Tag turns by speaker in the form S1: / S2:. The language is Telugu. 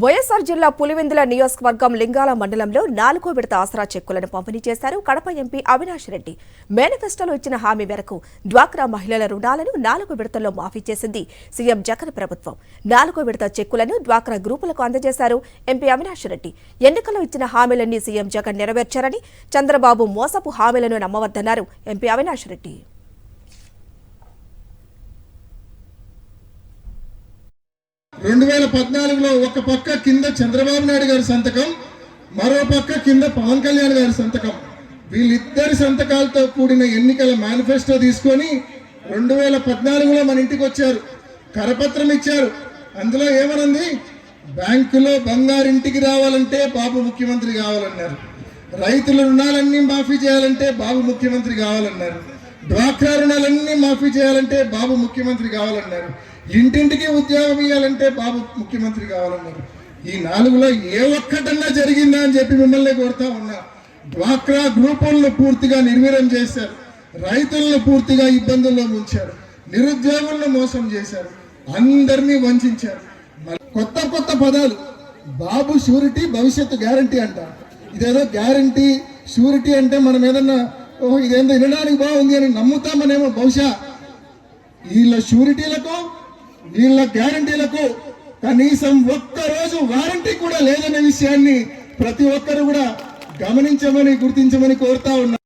S1: వైఎస్ఆర్ జిల్లా పులివెందుల నియోజకవర్గం లింగాల మండలంలో 4వ విడత ఆసరా చెక్కులను పంపిణీ చేశారు కడప ఎంపీ అవినాష్ రెడ్డి. మేనిఫెస్టోలో ఇచ్చిన హామీ మేరకు డ్వాక్రా మహిళల రుణాలను 4వ విడతలో మాఫీ చేసింది సీఎం జగన్ ప్రభుత్వం. 4వ విడత చెక్కులను డ్వాక్రా గ్రూపులకు అందజేశారు ఎంపీ అవినాష్ రెడ్డి. ఎన్నికల్లో ఇచ్చిన హామీలన్నీ సీఎం జగన్ నెరవేర్చారని, చంద్రబాబు మోసపు హామీలను నమ్మవద్దన్నారు ఎంపీ అవినాష్ రెడ్డి.
S2: 2014లో ఒక పక్క కింద చంద్రబాబు నాయుడు గారి సంతకం, మరో పక్క కింద పవన్ కళ్యాణ్ గారి సంతకం, వీళ్ళిద్దరి సంతకాలతో కూడిన ఎన్నికల మేనిఫెస్టో తీసుకొని 2014లో మన ఇంటికి వచ్చారు, కరపత్రం ఇచ్చారు. అందులో ఏమనుంది? బ్యాంకులో బంగారింటికి రావాలంటే బాబు ముఖ్యమంత్రి కావాలన్నారు, రైతుల రుణాలన్నీ మాఫీ చేయాలంటే బాబు ముఖ్యమంత్రి కావాలన్నారు, డ్వాక్రా రుణాలన్నీ మాఫీ చేయాలంటే బాబు ముఖ్యమంత్రి కావాలన్నారు, ఇంటింటికి ఉద్యోగం ఇవ్వాలంటే బాబు ముఖ్యమంత్రి కావాలన్నారు. ఈ 4లో ఏ ఒక్కటన్నా జరిగిందా అని చెప్పి మిమ్మల్ని కోరుతా ఉన్నా. డ్వాక్రా గ్రూపులను పూర్తిగా నిర్వీర్యం చేశారు, రైతులను పూర్తిగా ఇబ్బందుల్లో ముంచారు, నిరుద్యోగులను మోసం చేశారు, అందరినీ వంచారు. కొత్త కొత్త పదాలు, బాబు షూరిటీ, భవిష్యత్తు గ్యారంటీ అంట. ఇదేదో గ్యారంటీ షూరిటీ అంటే మనం ఏదన్నా ఓహో ఇదేందో వినడానికి బాగుంది అని నమ్ముతామనేమో. బహుశా వీళ్ళ షూరిటీలకు వీళ్ళ గ్యారంటీలకు కనీసం ఒక్కరోజు వారంటీ కూడా లేదనే విషయాన్ని ప్రతి ఒక్కరు కూడా గమనించమని, గుర్తించమని కోరుతా ఉన్నా.